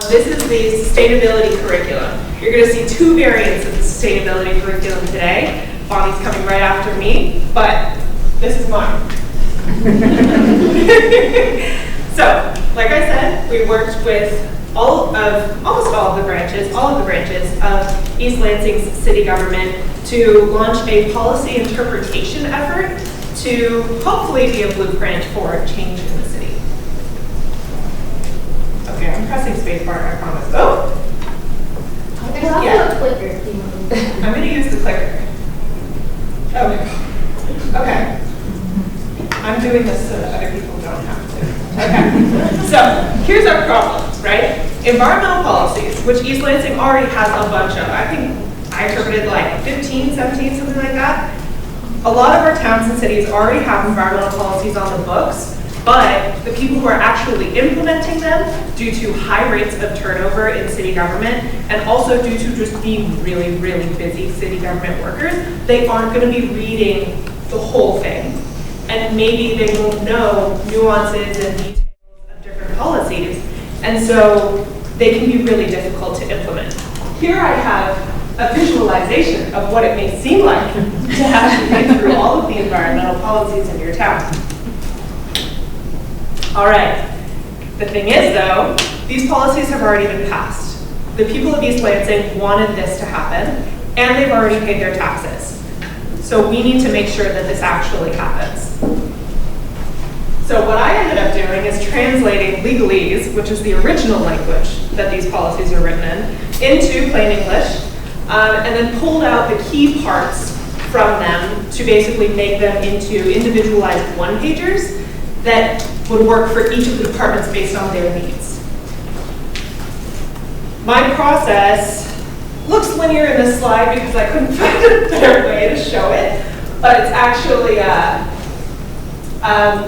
This is the sustainability curriculum. You're going to see two variants of the sustainability curriculum today. Bonnie's coming right after me, but this is mine. So, like I said, we worked with almost all of the branches of East Lansing's city government to launch a policy interpretation effort to hopefully be a blueprint for change in the city. Okay, I'm pressing spacebar, I promise. Oh! There's also a clicker if you want. I'm going to use the clicker. Oh, okay. I'm doing this so that other people don't have to. Okay. So, here's our problems, right? Environmental policies, which East Lansing already has a bunch of. I think I interpreted like 15, 17, something like that. A lot of our towns and cities already have environmental policies on the books, but the people who are actually implementing them, due to high rates of turnover in city government, and also due to just being really, really busy city government workers, they aren't going to be reading the whole thing. And maybe they won't know nuances and details of different policies, and so they can be really difficult to implement. Here I have a visualization of what it may seem like to have to get through all of the environmental policies in your town. All right, the thing is though, these policies have already been passed. The people of East Lansing wanted this to happen, and they've already paid their taxes. So we need to make sure that this actually happens. So what I ended up doing is translating legalese, which is the original language that these policies are written in, into plain English, and then pulled out the key parts from them to basically make them into individualized one-pagers that would work for each of the departments based on their needs. My process looks linear in this slide because I couldn't find a better way to show it, but it's actually,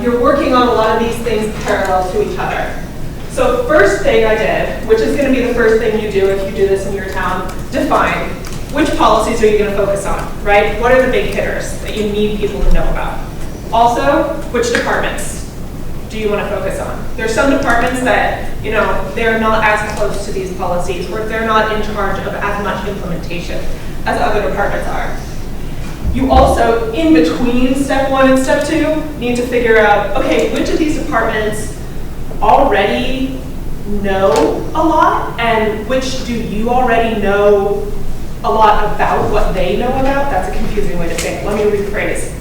you're working on a lot of these things parallel to each other. So first thing I did, which is going to be the first thing you do if you do this in your town, define which policies are you going to focus on, right? What are the big hitters that you need people to know about? Also, which departments do you want to focus on? There's some departments that, they're not as close to these policies, or they're not in charge of as much implementation as other departments are. You also, in between step 1 and step 2, need to figure out, okay, which of these departments already know a lot, and which do you already know a lot about what they know about? That's a confusing way to say it. Let me rephrase.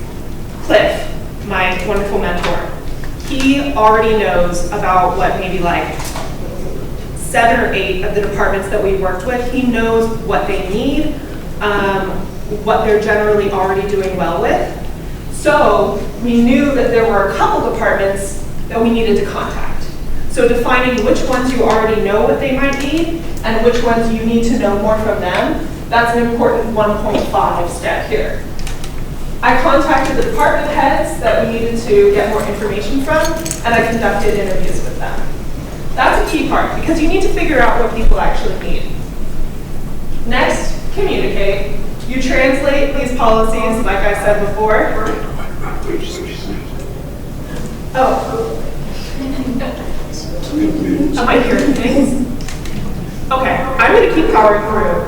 Cliff, my wonderful mentor, he already knows about what maybe like 7 or 8 of the departments that we worked with. He knows what they need, what they're generally already doing well with. So we knew that there were a couple departments that we needed to contact. So defining which ones you already know what they might need and which ones you need to know more from them, that's an important 1.5 step here. I contacted the department heads that we needed to get more information from, and I conducted interviews with them. That's a key part, because you need to figure out what people actually need. Next, communicate. You translate these policies, like I said before. Oh. Am I hearing things? Okay, I'm going to keep powering through.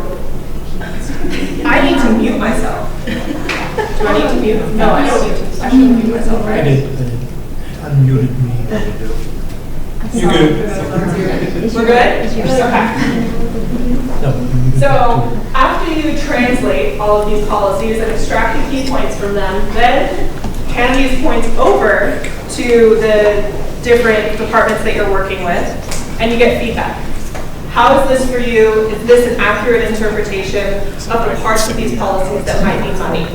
I need to mute myself. Do I need to mute? No, I don't need to. I should mute myself, right? I did. Unmuted me. You're good. We're good? Okay. No, So after you translate all of these policies and extract the key points from them, then hand these points over to the different departments that you're working with, and you get feedback. How is this for you? Is this an accurate interpretation of the parts of these policies that might need money?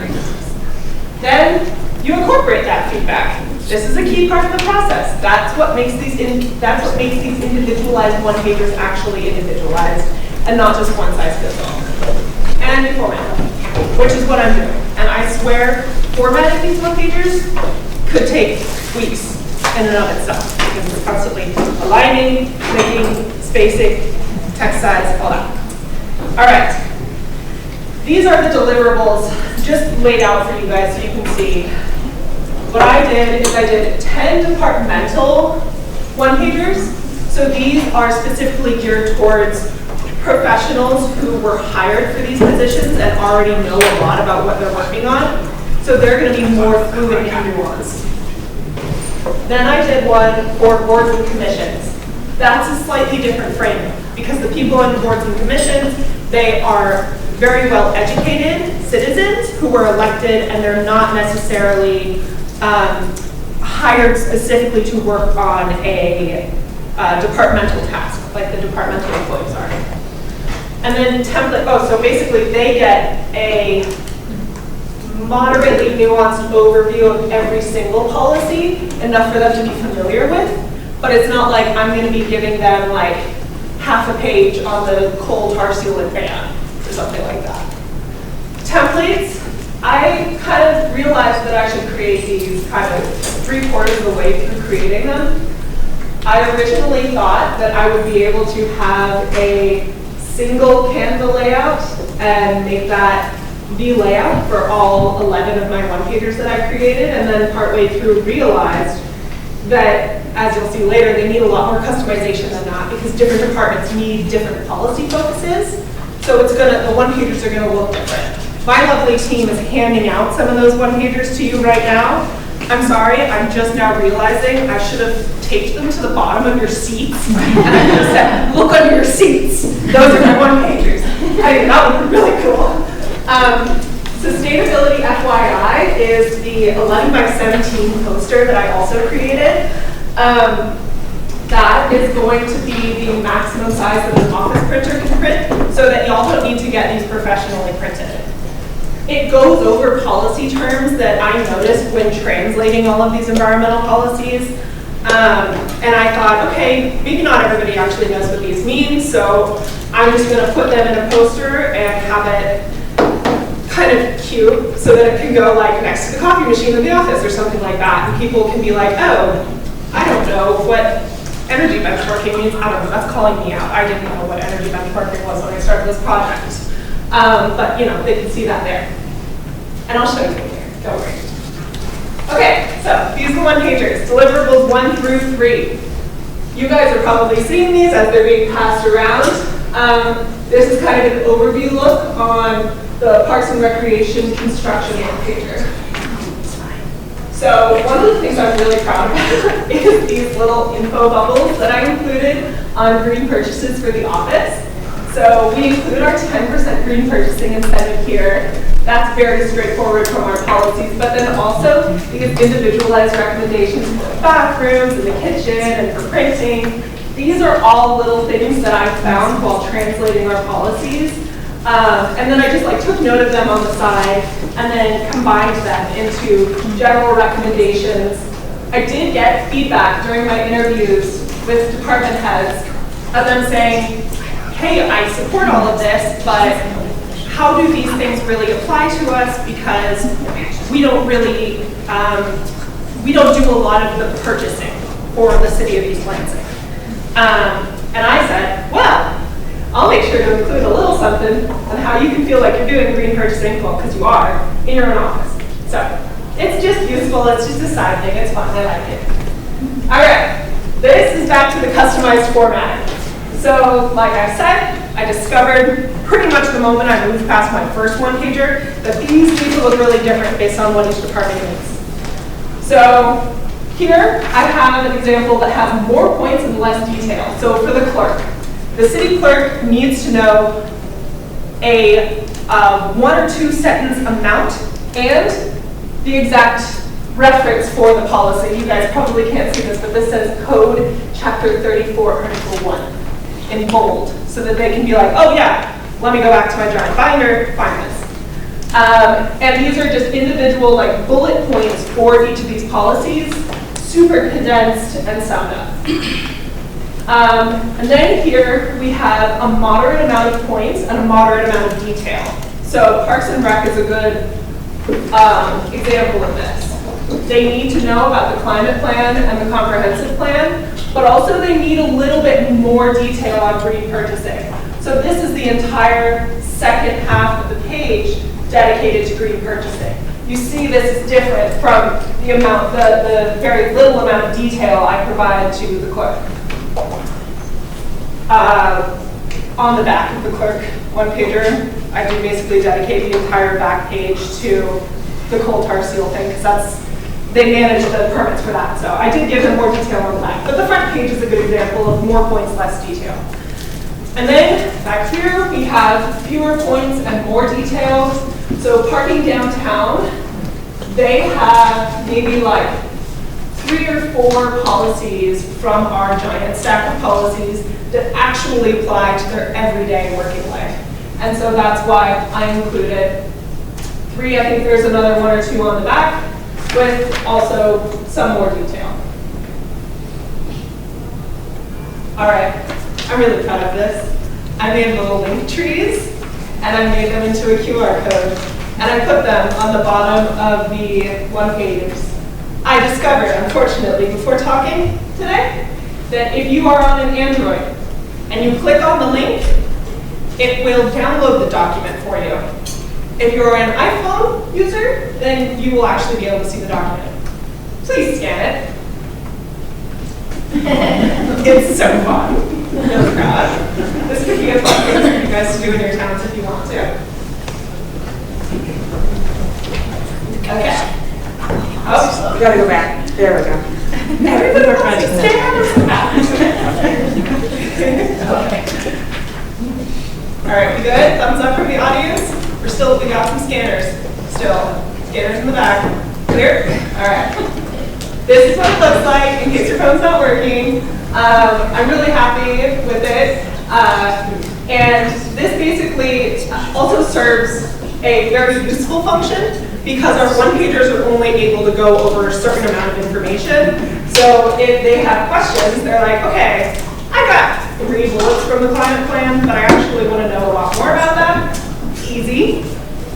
Then you incorporate that feedback. This is a key part of the process. That's what makes these individualized one-pagers actually individualized, and not just one size fits all. And you format them, which is what I'm doing. And I swear, formatting these one-pagers could take weeks in and of itself, because it's constantly aligning, making, spacing, text size, all that. All right. These are the deliverables just laid out for you guys so you can see. What I did is I did 10 departmental one-pagers. So these are specifically geared towards professionals who were hired for these positions and already know a lot about what they're working on. So they're going to be more fluid and nuanced. Then I did one for boards and commissions. That's a slightly different frame because the people on boards and commissions, they are very well educated citizens who were elected, and they're not necessarily hired specifically to work on a departmental task like the departmental employees are. And then template, so basically they get a moderately nuanced overview of every single policy, enough for them to be familiar with, but it's not like I'm going to be giving them like half a page on the coal tar sealant ban or something like that. Templates, I kind of realized that I should create these kind of 3/4 of the way through creating them. I originally thought that I would be able to have a single Canva layout and make that the layout for all 11 of my one-pagers that I created, and then partway through realized that, as you'll see later, they need a lot more customization than that because different departments need different policy focuses. So the one-pagers are gonna look different. My lovely team is handing out some of those one-pagers to you right now. I'm sorry, I'm just now realizing I should have taped them to the bottom of your seats, and I could have said, look under your seats. Those are my one-pagers. I think that would be really cool. Sustainability FYI is the 11 by 17 poster that I also created. That is going to be the maximum size that an office printer can print, so that y'all don't need to get these professionally printed. It goes over policy terms that I noticed when translating all of these environmental policies. And I thought, okay, maybe not everybody actually knows what these mean, so I'm just going to put them in a poster and have it kind of cute so that it can go like next to the coffee machine in the office or something like that. And people can be like, oh, I don't know what energy benchmarking means. I don't know, that's calling me out. I didn't know what energy benchmarking was when I started this project. But you know, they can see that there. And I'll show you here, don't worry. Okay, so these are one-pagers, deliverables 1 through 3. You guys are probably seeing these as they're being passed around. This is kind of an overview look on the Parks and Recreation construction one-pager. So one of the things I'm really proud of is these little info bubbles that I included on green purchases for the office. So we include our 10% green purchasing incentive here. That's very straightforward from our policies, but then also these individualized recommendations for the bathrooms and the kitchen and for printing. These are all little things that I found while translating our policies. And then I just took note of them on the side and then combined them into general recommendations. I did get feedback during my interviews with department heads of them saying, hey, I support all of this, but how do these things really apply to us? Because we don't really, we don't do a lot of the purchasing for the City of East Lansing. And I said, well, I'll make sure to include a little something on how you can feel like you're doing green purchasing, well, because you are, in your own office. So it's just useful, it's just a side thing, it's fun, I like it. All right, this is back to the customized formatting. So like I said, I discovered pretty much the moment I moved past my first one-pager that these need to look really different based on what each department needs. So here I have an example that has more points and less detail. So for the clerk, the city clerk needs to know a 1 or 2 sentence amount and the exact reference for the policy. You guys probably can't see this, but this says Code Chapter 34, Article 1 in bold, so that they can be like, oh yeah, let me go back to my giant binder, find this. And these are just individual bullet points for each of these policies, super condensed and summed up. And then here we have a moderate amount of points and a moderate amount of detail. So Parks and Rec is a good example of this. They need to know about the climate plan and the comprehensive plan, but also they need a little bit more detail on green purchasing. So this is the entire second half of the page dedicated to green purchasing. You see this is different from the amount, the very little amount of detail I provide to the clerk. On the back of the clerk one-pager, I do basically dedicate the entire back page to the coal tar seal thing, because they manage the permits for that. So I did give them more detail on the back. But the front page is a good example of more points, less detail. And then back here, we have fewer points and more details. So parking downtown, they have maybe like 3 or 4 policies from our giant stack of policies that actually apply to their everyday working life. And so that's why I included 3. I think there's another 1 or 2 on the back with also some more detail. All right, I'm really proud of this. I made little link trees and I made them into a QR code and I put them on the bottom of the one-pagers. I discovered, unfortunately, before talking today, that if you are on an Android and you click on the link, it will download the document for you. If you're an iPhone user, then you will actually be able to see the document. Please scan it. It's so fun. I'm really proud. This could be a fun thing for you guys to do in your towns if you want to. Okay. Oh, We gotta go back. There we go. everybody wants to stand. Okay. All right, we good? Thumbs up from the audience. We got some scanners. Scanners in the back. Clear? All right. This is what it looks like in case your phone's not working. I'm really happy with it. And this basically also serves a very useful function because our one-pagers are only able to go over a certain amount of information. So if they have questions, they're like, okay, I got 3 bullets from the climate plan, but I actually want to know a lot more about that. Easy.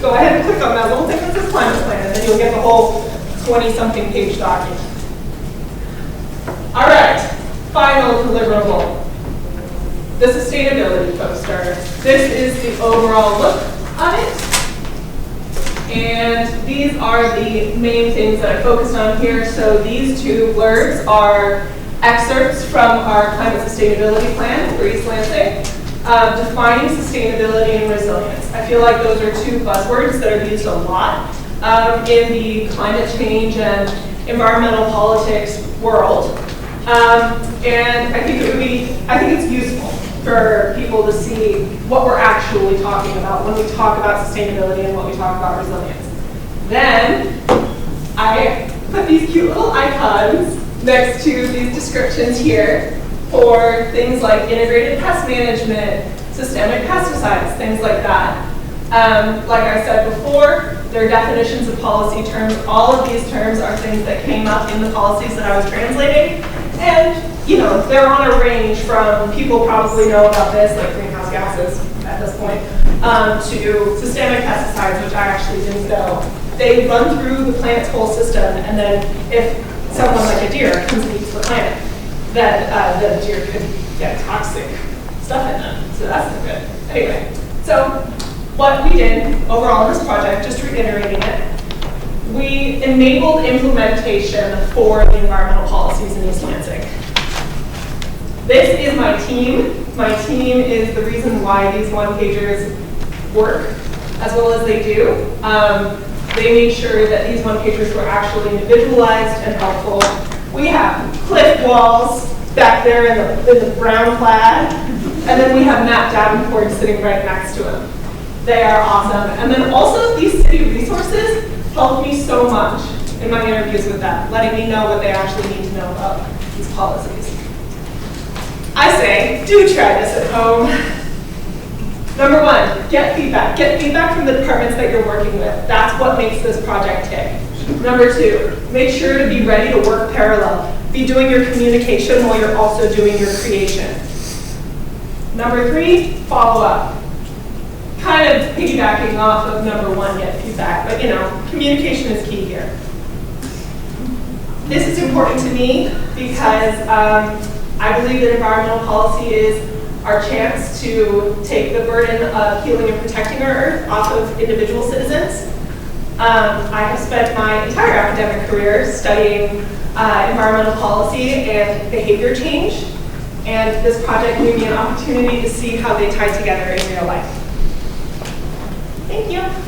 Go ahead and click on that little thing that says climate plan, and then you'll get the whole 20-something page document. All right, final deliverable. The sustainability poster. This is the overall look on it. And these are the main things that I focused on here. So these 2 blurbs are excerpts from our climate sustainability plan for East Lansing, defining sustainability and resilience. I feel like those are 2 buzzwords that are used a lot in the climate change and environmental politics world. And I think it's useful for people to see what we're actually talking about when we talk about sustainability and when we talk about resilience. Then I put these cute little icons next to these descriptions here for things like integrated pest management, systemic pesticides, things like that. Like I said before, they're definitions of policy terms. All of these terms are things that came up in the policies that I was translating. And, you know, they're on a range from people probably know about this, like greenhouse gases at this point, to systemic pesticides, which I actually didn't know. They run through the planet's whole system, and then if someone like a deer comes and eats the planet, then the deer could get toxic stuff in them. So that's not good. Anyway, so what we did overall in this project, just reiterating it, we enabled implementation for the environmental policies in East Lansing. This is my team. My team is the reason why these one-pagers work as well as they do. They made sure that these one-pagers were actually individualized and helpful. We have cliff walls back there in the brown plaid, and then we have Matt Davenport sitting right next to him. They are awesome. And then also these city resources helped me so much in my interviews with them, letting me know what they actually need to know about these policies. I say, do try this at home. Number 1, get feedback. Get feedback from the departments that you're working with. That's what makes this project tick. Number 2, make sure to be ready to work parallel. Be doing your communication while you're also doing your creation. Number 3, follow up. Kind of piggybacking off of number 1, get feedback, but you know, communication is key here. This is important to me because I believe that environmental policy is our chance to take the burden of healing and protecting our earth off of individual citizens. I have spent my entire academic career studying environmental policy and behavior change. And this project gave me an opportunity to see how they tie together in real life. Thank you.